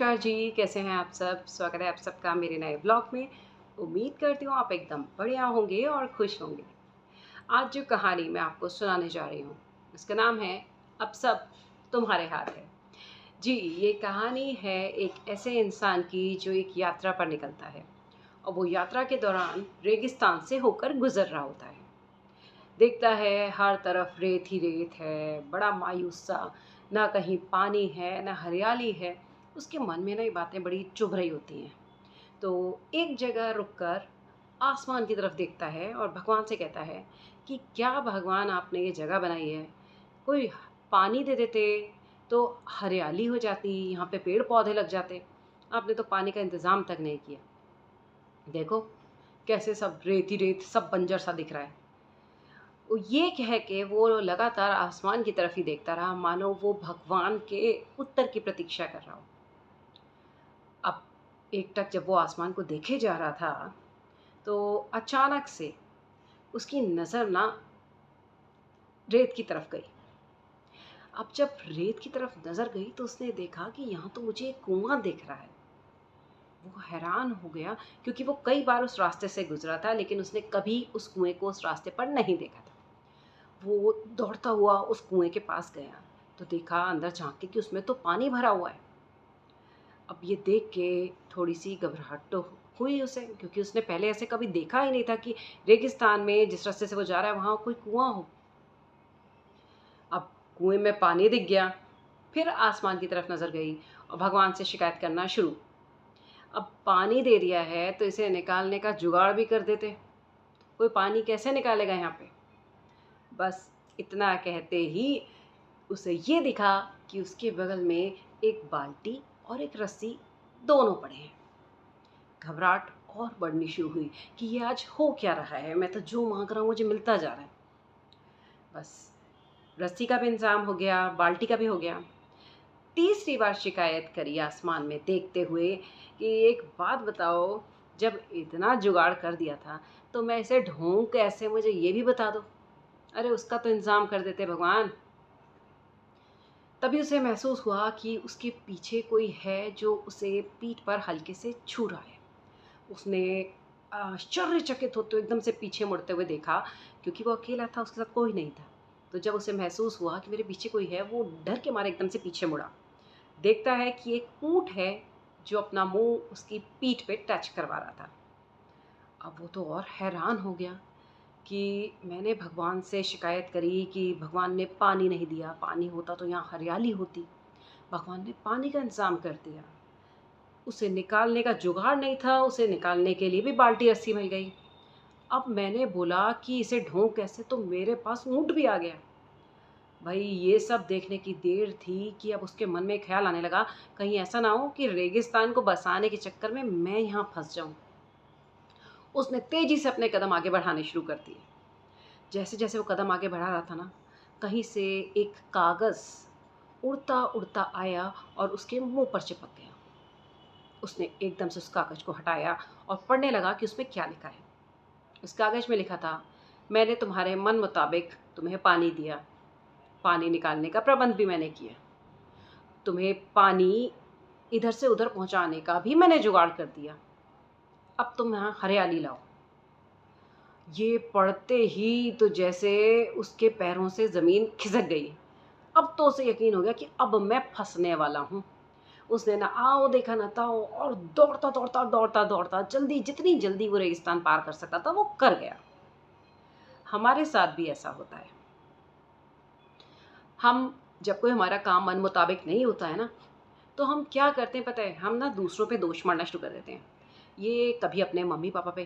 नमस्कार जी, कैसे हैं आप सब? स्वागत है आप सबका मेरे नए ब्लॉग में। उम्मीद करती हूँ आप एकदम बढ़िया होंगे और खुश होंगे। आज जो कहानी मैं आपको सुनाने जा रही हूँ, उसका नाम है अब सब तुम्हारे हाथ है। जी, ये कहानी है एक ऐसे इंसान की जो एक यात्रा पर निकलता है और वो यात्रा के दौरान रेगिस्तान से होकर गुज़र रहा होता है। देखता है हर तरफ रेत ही रेत है, बड़ा मायूस-सा, ना कहीं पानी है, ना हरियाली है। उसके मन में ना ये बातें बड़ी चुभ रही होती हैं। तो एक जगह रुककर आसमान की तरफ देखता है और भगवान से कहता है कि क्या भगवान आपने ये जगह बनाई है, कोई पानी दे देते तो हरियाली हो जाती, यहाँ पे पेड़-पौधे लग जाते। आपने तो पानी का इंतज़ाम तक नहीं किया। देखो, कैसे सब रेत ही रेत, सब बंजर सा दिख रहा है। वो ये कह के वो लगातार आसमान की तरफ ही देखता रहा, मानो वो भगवान के उत्तर की प्रतीक्षा कर रहा हो। अब एकटक जब वो आसमान को देखे जा रहा था, तो अचानक से उसकी नज़र ना रेत की तरफ गई। अब जब रेत की तरफ नज़र गई तो उसने देखा कि यहाँ तो मुझे एक कुआँ दिख रहा है। वो हैरान हो गया क्योंकि वो कई बार उस रास्ते से गुज़रा था, लेकिन उसने कभी उस कुएँ को उस रास्ते पर नहीं देखा था। वो दौड़ता हुआ उस कुएँ के पास गया, तो देखा अंदर झाँक के कि उसमें तो पानी भरा हुआ है। अब ये देख के थोड़ी-सी घबराहट तो हुई उसे, क्योंकि उसने पहले ऐसे कभी देखा ही नहीं था कि रेगिस्तान में जिस रास्ते से वो जा रहा है वहाँ कोई कुआँ हो। अब कुएँ में पानी दिख गया, फिर आसमान की तरफ नज़र गई और भगवान से शिकायत करना शुरू। अब पानी दे दिया है तो इसे निकालने का जुगाड़ भी कर देते। कोई पानी कैसे निकालेगा यहाँ पे? बस इतना कहते ही उसे ये दिखा कि उसके बगल में एक बाल्टी और एक रस्सी दोनों पड़े हैं। घबराहट और बढ़नी शुरू हुई कि ये आज हो क्या रहा है? मैं तो जो माँग रहा हूँ मुझे मिलता जा रहा है। बस रस्सी का भी इंतज़ाम हो गया, बाल्टी का भी हो गया। तीसरी बार शिकायत करी आसमान में देखते हुए कि एक बात बताओ, जब इतना जुगाड़ कर दिया था तो मैं इसे ढूँढूँ कैसे, मुझे ये भी बता दो। अरे उसका तो इंतज़ाम कर देते भगवान। तभी उसे महसूस हुआ कि उसके पीछे कोई है जो उसे पीठ पर हल्के से छू रहा है। उसने आश्चर्यचकित होते हुए एकदम से पीछे मुड़ते हुए देखा, क्योंकि वो अकेला था, उसके साथ कोई नहीं था। तो जब उसे महसूस हुआ कि मेरे पीछे कोई है, वो डर के मारे एकदम से पीछे मुड़ा। देखता है कि एक ऊँट है जो अपना मुँह उसकी पीठ पे टच करवा रहा था। अब वो तो और हैरान हो गया कि मैंने भगवान से शिकायत करी कि भगवान ने पानी नहीं दिया, पानी होता तो यहाँ हरियाली होती। भगवान ने पानी का इंतज़ाम कर दिया। उसे निकालने का जुगाड़ नहीं था, उसे निकालने के लिए भी बाल्टी रस्सी मिल गई। अब मैंने बोला कि इसे ढूँढ कैसे, तो मेरे पास ऊँट भी आ गया। भई ये सब देखने की देर थी कि अब उसके मन में ख़्याल आने लगा, कहीं ऐसा ना हो कि रेगिस्तान को बसाने के चक्कर में मैं यहाँ फँस जाऊँ। उसने तेज़ी से अपने कदम आगे बढ़ाने शुरू कर दिए। जैसे-जैसे वो कदम आगे बढ़ा रहा था ना, कहीं से एक कागज़ उड़ता-उड़ता आया और उसके मुँह पर चिपक गया। उसने एकदम से उस कागज़ को हटाया और पढ़ने लगा कि उसमें क्या लिखा है। उस कागज़ में लिखा था, मैंने तुम्हारे मन मुताबिक तुम्हें पानी दिया, पानी निकालने का प्रबंध भी मैंने किया। तुम्हें पानी इधर से उधर पहुँचाने का भी मैंने जुगाड़ कर दिया। अब तुम यहाँ हरियाली लाओ। ये पढ़ते ही तो जैसे उसके पैरों से ज़मीन खिसक गई। अब तो उसे यकीन हो गया कि अब मैं फँसने वाला हूँ। उसने ना आओ देखा ना ताओ और दौड़ता-दौड़ता जल्दी, जितनी जल्दी वो रेगिस्तान पार कर सकता था वो कर गया। हमारे साथ भी ऐसा होता है। हम जब कोई हमारा काम मन मुताबिक नहीं होता है ना, तो हम क्या करते हैं पता है? हम ना दूसरों पे दोष मढ़ना शुरू कर देते हैं। ये कभी अपने मम्मी-पापा पे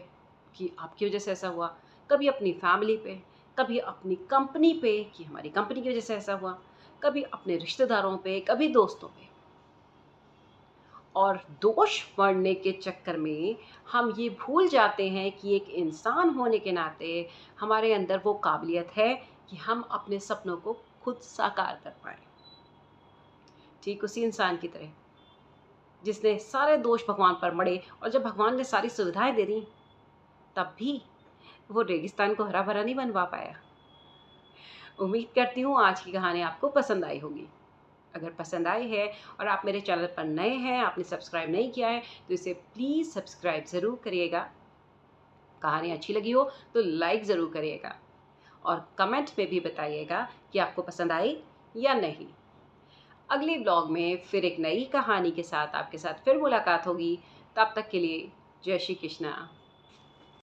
कि आपकी वज़ह से ऐसा हुआ, कभी अपनी फैमिली पे, कभी अपनी कंपनी पे कि हमारी कंपनी की वज़ह से ऐसा हुआ, कभी अपने रिश्तेदारों पे, कभी दोस्तों पे। और दोष मढ़ने के चक्कर में हम ये भूल जाते हैं कि एक इंसान होने के नाते हमारे अंदर वो काबिलियत है कि हम अपने सपनों को खुद साकार कर पाएँ। ठीक उसी इंसान की तरह जिसने सारे दोष भगवान पर मढ़े और जब भगवान ने सारी सुविधाएँ दे दी, तब भी वो रेगिस्तान को हरा-भरा नहीं बनवा पाया। उम्मीद करती हूँ आज की कहानी आपको पसंद आई होगी। अगर पसंद आई है और आप मेरे चैनल पर नए हैं, आपने सब्सक्राइब नहीं किया है, तो इसे प्लीज़ सब्सक्राइब ज़रूर करिएगा। कहानी अच्छी लगी हो तो लाइक ज़रूर करिएगा और कमेंट में भी बताइएगा कि आपको पसंद आई या नहीं। अगले ब्लॉग में फिर एक नई कहानी के साथ आपके साथ फिर मुलाकात होगी। तब तक के लिए जय श्री कृष्णा।